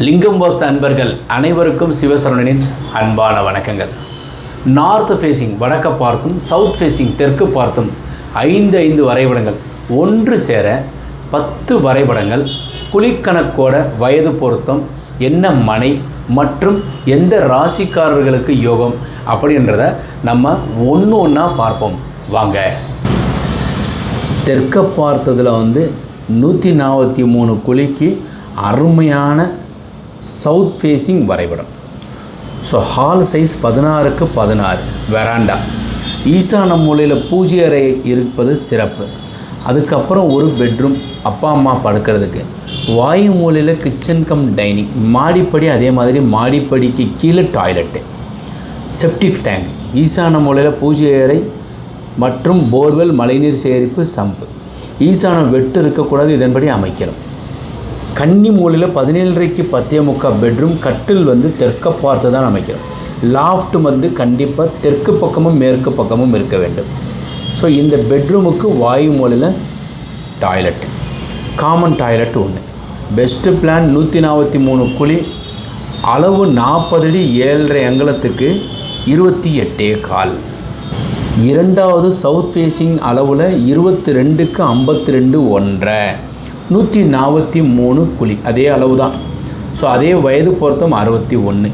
லிங்கம் வாஸ்து அன்பர்கள் அனைவருக்கும் சிவசரவணனின் அன்பான வணக்கங்கள். நார்த் ஃபேஸிங் வடக்க பார்த்தும், சவுத் ஃபேஸிங் தெற்கு பார்த்தும் 5 வரைபடங்கள் ஒன்று சேர 10 வரைபடங்கள் குழிக்கணக்கோட வயது பொருத்தம், என்ன மனை மற்றும் எந்த ராசிக்காரர்களுக்கு யோகம் அப்படின்றத நம்ம ஒன்று ஒன்றா பார்ப்போம் வாங்க. தெற்க பார்த்ததில் 143 குழிக்கு அருமையான சவுத் ஃபேஸிங் வரைபடம். ஸோ ஹால் சைஸ் 16க்கு 16, வெராண்டா, ஈசான மூலையில் பூஜை அறை இருப்பது சிறப்பு. அதுக்கப்புறம் ஒரு பெட்ரூம் அப்பா அம்மா படுக்கிறதுக்கு, வாயு மூலையில் கிச்சன் கம் டைனிங், மாடிப்படி, அதே மாதிரி மாடிப்படிக்கு கீழே டாய்லெட்டு, செப்டிக் டேங்க், ஈசான மூலையில் பூஜை அறை மற்றும் போர்வெல், மழைநீர் சேகரிப்பு, சம்பு. ஈசானம் வெட்டு இருக்கக்கூடாது, இதன்படி அமைக்கணும். கன்னி மூலையில் 17:30க்கு 10:45 பெட்ரூம், கட்டில் தெற்க பார்த்து தான் அமைக்கணும். லாஃப்ட் கண்டிப்பாக தெற்கு பக்கமும் மேற்கு பக்கமும் இருக்க வேண்டும். ஸோ இந்த பெட்ரூமுக்கு வாயு மூலையில் டாய்லெட், காமன் டாய்லெட் ஒன்று. பெஸ்ட்டு பிளான் 143 குழி, அளவு 40 அடி 7.5 அங்குலத்துக்கு 28.25. இரண்டாவது சவுத் ஃபேஸிங் அளவில் 22க்கு 52 1.5, 143 குழி, அதே அளவு தான். ஸோ அதே வயது பொருத்தம் 61.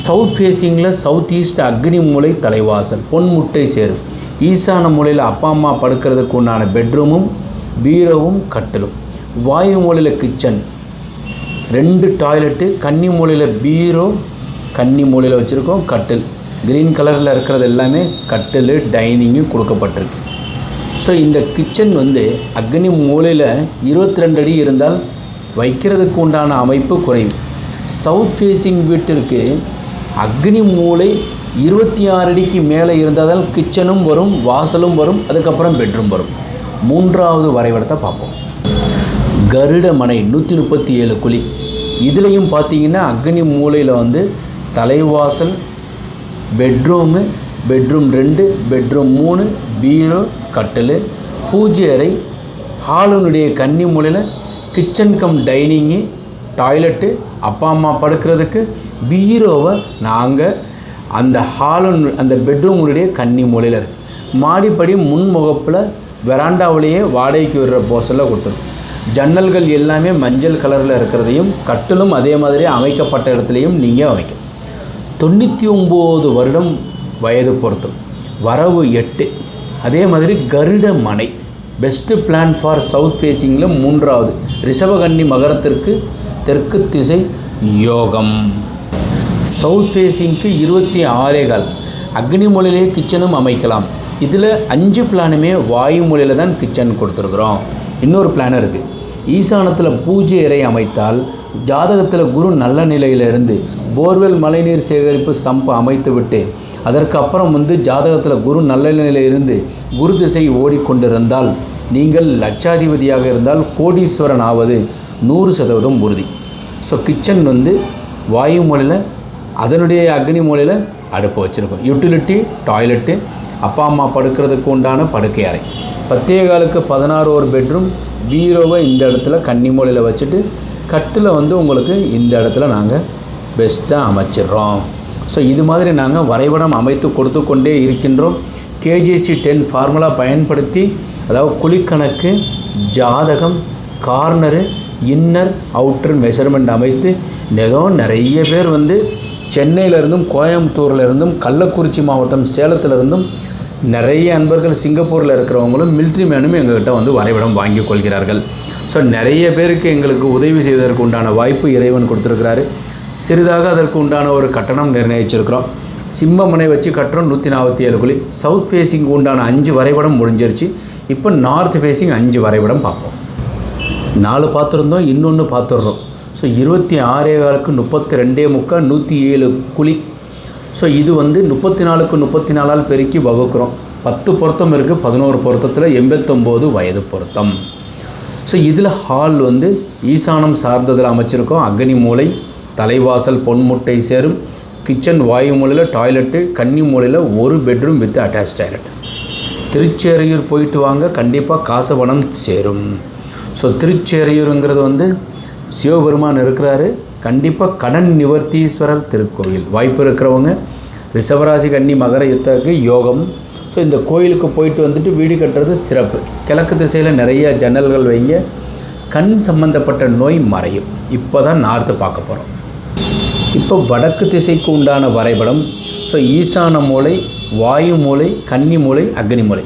சவுத் ஃபேஸிங்கில் சவுத் ஈஸ்ட் அக்னி மூலை தலைவாசல், பொன்முட்டை சேரும். ஈசான மூலையில் அப்பா அம்மா படுக்கிறதுக்கு உண்டான பெட்ரூமும் பீரோவும் கட்டிலும். வாயு மூலையில் கிச்சன், 2 டாய்லெட்டு, கன்னி மூலையில் பீரோ, கன்னி மூலையில் வச்சுருக்கோம் கட்டில். க்ரீன் கலரில் இருக்கிறது எல்லாமே கட்டில், டைனிங்கு கொடுக்கப்பட்டிருக்கு. ஸோ இந்த கிச்சன் அக்னி மூலையில் 22 அடி இருந்தால் வைக்கிறதுக்கு உண்டான அமைப்பு குறையும். சவுத் ஃபேஸிங் வீட்டிற்கு அக்னி மூலை 26 அடிக்கு மேலே இருந்தால் கிச்சனும் வரும், வாசலும் வரும், அதுக்கப்புறம் பெட்ரூம் வரும். மூன்றாவது வரைபடத்தை பார்ப்போம். கருட மனை 137 குழி. இதுலேயும் பார்த்தீங்கன்னா அக்னி மூலையில் தலைவாசல், பெட்ரூமு, பெட்ரூம் 2, பெட்ரூம் 3, பீரோ, கட்டில், பூஜை அறை, ஹாலுனுடைய கன்னி மூலையில் கிச்சன் கம் டைனிங்கு, டாய்லெட்டு, அப்பா அம்மா படுக்கிறதுக்கு பீரோவை நாங்கள் அந்த பெட்ரூமுடைய கன்னி மூலையில் இருக்குது. மாடிப்படி முன்முகப்பில் வெராண்டாவிலேயே வாடகைக்கு விடுற போசலில் கொடுத்துருக்கோம். ஜன்னல்கள் எல்லாமே மஞ்சள் கலரில் இருக்கிறதையும், கட்டிலும் அதே மாதிரி அமைக்கப்பட்ட இடத்துலையும் நீங்கள் அமைக்கணும். 99 வருடம் வயது பொருத்தம், வரவு 8. அதே மாதிரி கருட மனை பெஸ்ட்டு பிளான் ஃபார் சவுத் ஃபேஸிங்கில் 3வது ரிஷபகன்னி மகரத்திற்கு தெற்கு திசை யோகம். சவுத் ஃபேஸிங்க்கு 26.25, அக்னி மூலையிலே கிச்சனும் அமைக்கலாம். இதில் 5 பிளானுமே வாயு மூலையில் தான் கிச்சன் கொடுத்துருக்குறோம். இன்னொரு பிளான் இருக்குது. ஈசானத்தில் பூஜை அறை அமைத்தால் ஜாதகத்தில் குரு நல்ல நிலையிலிருந்து போர்வெல், மழைநீர் சேகரிப்பு, சம்பு அமைத்து விட்டு அதற்கு அப்புறம் ஜாதகத்தில் குரு நல்ல நிலையில் இருந்து குரு திசை ஓடிக்கொண்டிருந்தால் நீங்கள் லட்சாதிபதியாக இருந்தால் கோடீஸ்வரன் ஆவது 100% உறுதி. ஸோ கிச்சன் வாயு மூலையில், அதனுடைய அக்னி மூலையில் அடுப்பு வச்சுருக்கோம். யூட்டிலிட்டி, டாய்லெட்டு, அப்பா அம்மா படுக்கிறதுக்கு உண்டான படுக்கை அறை, 10:15க்கு 16 ஒரு பெட்ரூம், பீரோவை இந்த இடத்துல கன்னி மூலையில் வச்சுட்டு கட்டில் உங்களுக்கு இந்த இடத்துல நாங்கள் பெஸ்ட்டாக அமைச்சிடுறோம். ஸோ இது மாதிரி நாங்கள் வரைபடம் அமைத்து கொடுத்து கொண்டே இருக்கின்றோம். KJC 10 ஃபார்முலா பயன்படுத்தி, அதாவது குழிக்கணக்கு, ஜாதகம், கார்னரு, இன்னர், அவுட்டர் மெஷர்மெண்ட் அமைத்து நிறைய பேர் சென்னையிலேருந்தும், கோயம்புத்தூர்லேருந்தும், கள்ளக்குறிச்சி மாவட்டம் சேலத்திலிருந்தும், நிறைய அன்பர்கள் சிங்கப்பூரில் இருக்கிறவங்களும், மிலிட்ரி மேனும் எங்கள்கிட்ட வரைபடம் வாங்கி கொள்கிறார்கள். ஸோ நிறைய பேருக்கு எங்களுக்கு உதவி செய்வதற்கு உண்டான வாய்ப்பு இறைவன் கொடுத்துருக்கிறாரு. சிறிதாக அதற்கு உண்டான ஒரு கட்டணம் நிர்ணயிச்சிருக்கிறோம். சிம்மமனை வச்சு கட்டுறோம் 147 குழி. சவுத் ஃபேஸிங் உண்டான 5 வரைபடம் முடிஞ்சிருச்சு. இப்போ நார்த் ஃபேஸிங் 5 வரைபடம் பார்ப்போம். 4 பார்த்துருந்தோம், இன்னொன்று பார்த்துடுறோம். ஸோ 26.25க்கு 32.25, 107 குழி. ஸோ இது 34க்கு 34ஆல் பெருக்கி வகுக்கிறோம். 10 பொருத்தம் இருக்குது. 11 பொருத்தத்தில் 89 வயது பொருத்தம். ஸோ இதில் ஹால் ஈசானம் சார்ந்ததில் அமைச்சிருக்கோம். அக்னி மூலை, தலைவாசல், பொன்முட்டை சேரும், கிச்சன் வாயு மூலையில், டாய்லெட்டு, கன்னி மூலையில் ஒரு பெட்ரூம் வித் அட்டாச் டாய்லெட். திருச்சேரையூர் போயிட்டு வாங்க, கண்டிப்பாக காசு பணம் சேரும். ஸோ திருச்சேரையூருங்கிறது வந்து சிவபெருமான் இருக்கிறாரு. கண்டிப்பாக கடன் நிவர்த்தீஸ்வரர் திருக்கோயில். வாய்ப்பு இருக்கிறவங்க ரிஷபராசி கன்னி மகர யுத்தக்கு யோகம். ஸோ இந்த கோயிலுக்கு போயிட்டு வந்துட்டு வீடு கட்டுறது சிறப்பு. கிழக்கு திசையில் நிறைய ஜன்னல்கள் வைங்க, கண் சம்பந்தப்பட்ட நோய் மறையும். இப்போ தான் நார்த்து பார்க்க போகிறோம். இப்போ வடக்கு திசைக்கு உண்டான வரைபடம். ஸோ ஈசான மூலை, வாயு மூலை, கன்னி மூலை, அக்னி மூலை.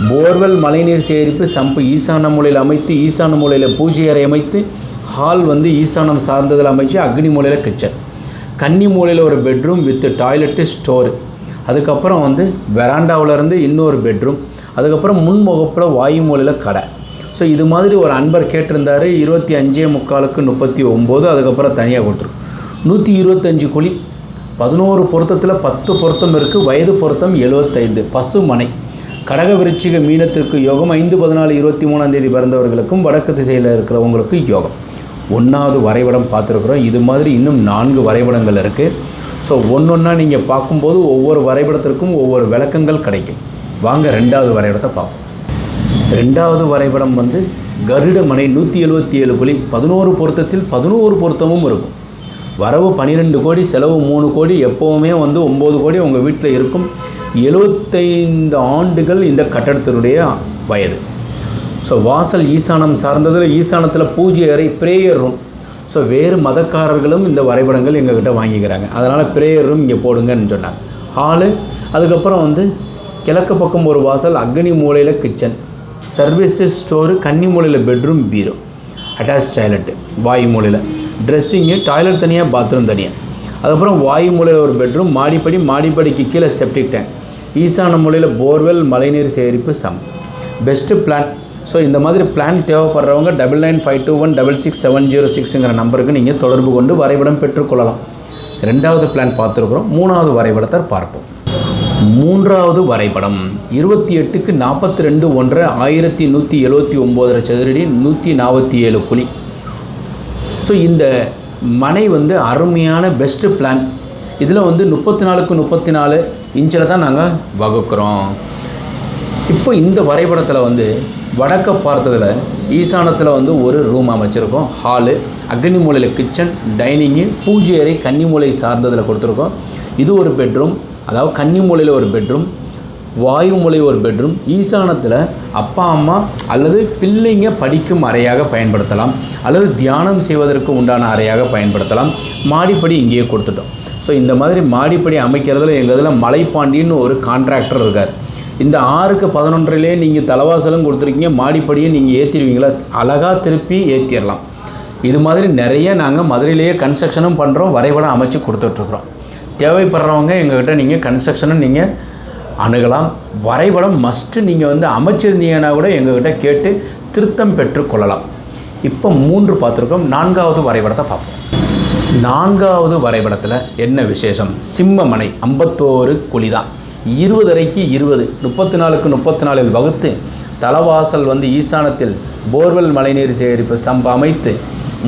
போர்வெல் மழைநீர் சேகரிப்பு சம்பு ஈசான மூலையில் அமைத்து, ஈசான மூலையில் பூஜை அறை அமைத்து, ஹால் வந்து ஈசானம் சார்ந்ததில் அமைச்சு, அக்னி மூலையில் கிச்சன், கன்னி மூலையில் ஒரு பெட்ரூம் வித் டாய்லெட்டு ஸ்டோரு, அதுக்கப்புறம் வந்து வெராண்டாவிலேருந்து இன்னொரு பெட்ரூம், அதுக்கப்புறம் முன்முகப்பில் வாயு மூலையில் கடை. ஸோ இது மாதிரி ஒரு அன்பர் கேட்டிருந்தார். 25/3/39. அதுக்கப்புறம் தனியாக கொடுத்துரும். 125 குழி, 11 பொருத்தத்தில் 10 பொருத்தம் இருக்குது. வயது பொருத்தம் 75. பசு மனை. கடக விருச்சிக மீனத்திற்கு யோகம். 5/14/23 பிறந்தவர்களுக்கும் வடக்கு திசையில் இருக்கிறவங்களுக்கு யோகம். 1வது வரைபடம் பார்த்துருக்குறோம். இது மாதிரி இன்னும் 4 வரைபடங்கள் இருக்குது. ஸோ ஒன்றா நீங்கள் பார்க்கும்போது ஒவ்வொரு வரைபடத்திற்கும் ஒவ்வொரு விளக்கங்கள் கிடைக்கும். வாங்க 2வது வரைபடத்தை பார்ப்போம். 2வது வரைபடம் வந்து கருட மனை. 177 குழி, 11 பொருத்தத்தில் 11 பொருத்தமும் இருக்கும். வரவு 12 கோடி, செலவு 3 கோடி. எப்போவுமே வந்து 9 கோடி உங்கள் வீட்டில் இருக்கும். 75 ஆண்டுகள் இந்த கட்டடத்தினுடைய வயது. ஸோ வாசல் ஈசானம் சார்ந்ததில், ஈசானத்தில் பூஜை அறை, ப்ரேயர் ரூம். ஸோ வேறு மதக்காரர்களும் இந்த வரைபடங்கள் எங்கள்கிட்ட வாங்கிக்கிறாங்க. அதனால் ப்ரேயர் ரூம் இங்கே போடுங்கன்னு சொன்னாங்க. ஹாலு, அதுக்கப்புறம் வந்து கிழக்கு பக்கம் ஒரு வாசல், அக்னி மூலையில் கிச்சன், சர்வீஸஸ் ஸ்டோரு, கன்னி மூலையில் பெட்ரூம், பீரோ, அட்டாச் டாய்லெட்டு, வாயு மூலையில் ட்ரெஸ்ஸிங்கு, டாய்லெட் தனியாக, பாத்ரூம் தனியாக. அதுக்கப்புறம் வாயு மூலையில் ஒரு பெட்ரூம், மாடிப்படி, மாடிப்படிக்கு கீழே செப்டிக் டேங்க், ஈசான மூலையில் போர்வெல் மழைநீர் சேகரிப்பு சம். Best plan. ஸோ இந்த மாதிரி பிளான் தேவைப்படுறவங்க 9952166706ங்கிற நம்பருக்கு நீங்கள் தொடர்பு கொண்டு வரைபடம் பெற்றுக்கொள்ளலாம். 2வது பிளான் பார்த்துருக்குறோம். 3வது வரைபடத்தை பார்ப்போம். 3வது வரைபடம் 28/42/1179 சதுரடி, 147 குழி. ஸோ இந்த மனை வந்து அருமையான பெஸ்ட்டு பிளான். இதில் வந்து 34x34 இன்ச்சில் தான் நாங்கள் வகுக்கிறோம். இப்போ இந்த வரைபடத்தில் வந்து வடக்க பார்த்ததில் ஈசானத்தில் வந்து ஒரு ரூம் அமைச்சிருக்கோம். ஹாலு, அக்னி மூலையில் கிச்சன், டைனிங்கு, பூஜை அறை கன்னி மூலை சார்ந்ததில் கொடுத்துருக்கோம். இது ஒரு பெட்ரூம், அதாவது கன்னி மூலையில் ஒரு பெட்ரூம், வாயு மூலை ஒரு பெட்ரூம். ஈசானத்தில் அப்பா அம்மா அல்லது பிள்ளைங்க படிக்கும் அறையாக பயன்படுத்தலாம், அல்லது தியானம் செய்வதற்கு உண்டான அறையாக பயன்படுத்தலாம். மாடிப்படி இங்கேயே கொடுத்துட்டோம். ஸோ இந்த மாதிரி மாடிப்படி அமைக்கிறதுல எங்கள் இதில் மலைப்பாண்டின்னு ஒரு கான்ட்ராக்டர் இருக்கார். இந்த 6/11 நீங்கள் தலைவாசலும் கொடுத்துருக்கீங்க, மாடிப்படியை நீங்கள் ஏற்றிடுவீங்களா, அழகாக திருப்பி ஏற்றிடலாம். இது மாதிரி நிறைய நாங்கள் மதுரையிலேயே கன்ஸ்ட்ரக்ஷனும் பண்ணுறோம், வரைபடம் அமைச்சு கொடுத்துட்ருக்குறோம். தேவைப்படுறவங்க எங்கள்கிட்ட நீங்கள் கன்ஸ்ட்ரக்ஷனும் நீங்கள் அணுகலாம். வரைபடம் மஸ்ட்டு நீங்கள் வந்து அமைச்சிருந்தீங்கன்னா கூட எங்கள்கிட்ட கேட்டு திருத்தம் பெற்றுக்கொள்ளலாம். இப்போ 3 பார்த்துருக்கோம். 4வது வரைபடத்தை பார்ப்போம். 4வது வரைபடத்தில் என்ன விசேஷம்? சிம்மமனை 51 குழி தான். 20 அறைக்கு 20, 34x34 வகுத்து, தலவாசல் வந்து ஈசானத்தில் போர்வெல் மழைநீர் சேகரிப்பு சம்பு அமைத்து,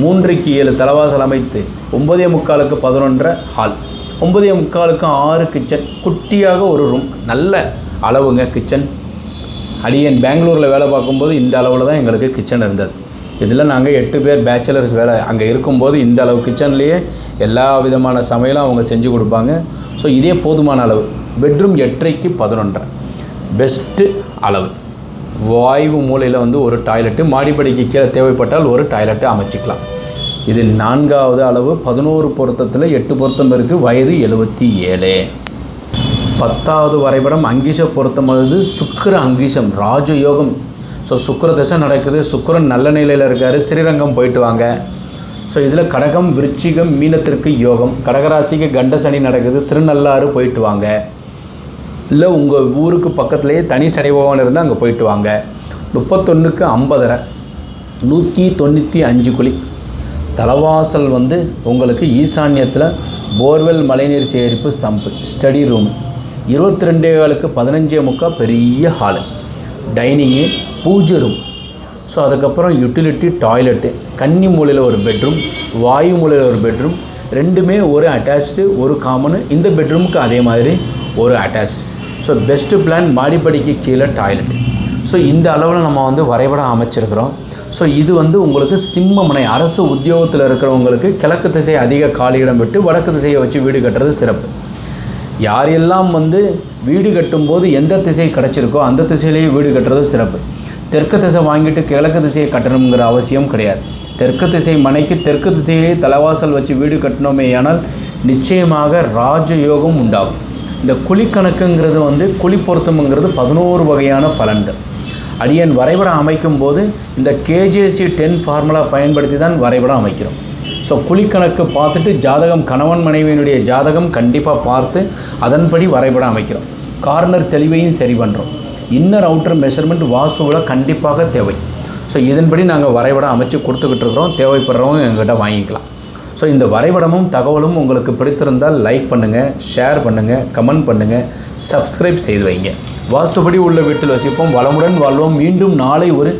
3/7 தலவாசல் அமைத்து, 9:45 ஹால், 9:45 6 கிச்சன், குட்டியாக ஒரு ரூம், நல்ல அளவுங்க கிச்சன். அடியன் பெங்களூரில் வேலை பார்க்கும்போது இந்த அளவில் தான் எங்களுக்கு கிச்சன் இருந்தது. இதில் நாங்கள் 8 பேர் பேச்சுலர்ஸ் வேலை அங்கே இருக்கும்போது இந்த அளவு கிச்சன்லேயே எல்லா விதமான சமையலும் அவங்க செஞ்சு கொடுப்பாங்க. ஸோ இதே போதுமான அளவு. பெட்ரூம் 8x11 பெஸ்ட்டு அளவு. வாயு மூலையில் வந்து ஒரு டாய்லெட்டு, மாடிப்படிக்கு கீழே தேவைப்பட்டால் ஒரு டாய்லெட்டு அமைச்சிக்கலாம். இது 4வது அளவு. 11 பொருத்தத்தில் 8 பொருத்தம் இருக்குது. வயது 77. 10வது வரைபடம் அங்கீஷ பொருத்தம். அது சுக்கிர அங்கீஷம், ராஜயோகம். ஸோ சுக்கிர தசை நடக்குது, சுக்கிரன் நல்ல நிலையில் இருக்கார். ஸ்ரீரங்கம் போயிட்டு வாங்க. ஸோ இதில் கடகம் விருச்சிகம் மீனத்திற்கு யோகம். கடகராசிக்கு கண்ட சனி நடக்குது, திருநள்ளாறு போயிட்டு வாங்க. இல்லை உங்கள் ஊருக்கு பக்கத்துலேயே தனி சனி பகவான் இருந்தால் அங்கே போயிட்டு வாங்க. 31/50 195 குழி. தலவாசல் வந்து உங்களுக்கு ஈசான்யத்தில் போர்வெல் மழைநீர் சேகரிப்பு சம்பு, ஸ்டடி ரூமு, 22:15 பெரிய ஹாலு, டைனிங்கு, பூஜை ரூம். ஸோ அதுக்கப்புறம் யூட்டிலிட்டி டாய்லெட்டு, கன்னி மூலையில் ஒரு பெட்ரூம், வாயு மூலையில் ஒரு பெட்ரூம், ரெண்டுமே ஒரு அட்டாச்டு ஒரு காமனு. இந்த பெட்ரூமுக்கு அதே மாதிரி ஒரு அட்டாச்டு. So best plan. மாடிப்படிக்கு கீழே டாய்லெட். ஸோ இந்த அளவில் நம்ம வந்து வரைபடம் அமைச்சிருக்கிறோம். ஸோ இது வந்து உங்களுக்கு சிம்மமனை அரசு உத்தியோகத்தில் இருக்கிறவங்களுக்கு கிழக்கு திசை அதிக காலியிடம் விட்டு வடக்கு திசையை வச்சு வீடு கட்டுறது சிறப்பு. யாரெல்லாம் வந்து வீடு கட்டும்போது எந்த திசை கிடச்சிருக்கோ அந்த திசையிலேயே வீடு கட்டுறது சிறப்பு. தெற்கு திசை வாங்கிட்டு கிழக்கு திசையை கட்டணுங்கிற அவசியம் கிடையாது. தெற்கு திசை மனைக்கு தெற்கு திசையிலே தலைவாசல் வச்சு வீடு கட்டினோமே ஆனால் நிச்சயமாக ராஜயோகம் உண்டாகும். இந்த குழி கணக்குங்கிறது வந்து குழி பொருத்தம்ங்கிறது 11 வகையான பலன்கள். அடியன் வரைபடம் அமைக்கும் போது இந்த கேஜேசி 10 ஃபார்முலா பயன்படுத்தி தான் வரைபடம் அமைக்கிறோம். ஸோ குழிக்கணக்கு பார்த்துட்டு ஜாதகம் கணவன் மனைவியினுடைய ஜாதகம் கண்டிப்பாக பார்த்து அதன்படி வரைபடம் அமைக்கிறோம். கார்னர் தெளிவையும் சரி பண்ணுறோம். இன்னர் அவுட்டர் மெஷர்மெண்ட் வாஸ்துவில் கண்டிப்பாக தேவை. ஸோ இதன்படி நாங்கள் வரைபடம் அமைச்சு கொடுத்துக்கிட்டு இருக்கிறோம். தேவைப்படுறவங்க எங்கள்கிட்ட வாங்கிக்கலாம். ஸோ இந்த வரைபடமும் தகவலும் உங்களுக்கு பிடித்திருந்தால் லைக் பண்ணுங்கள், ஷேர் பண்ணுங்கள், கமெண்ட் பண்ணுங்கள், சப்ஸ்கிரைப் செய்து வைங்க. வாஸ்துபடி உள்ள வீட்டில் வசிப்போம், வளமுடன் வாழ்வோம். மீண்டும் நாளை ஒரு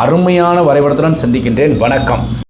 அருமையான வரைபடத்துடன் சந்திக்கின்றேன். வணக்கம்.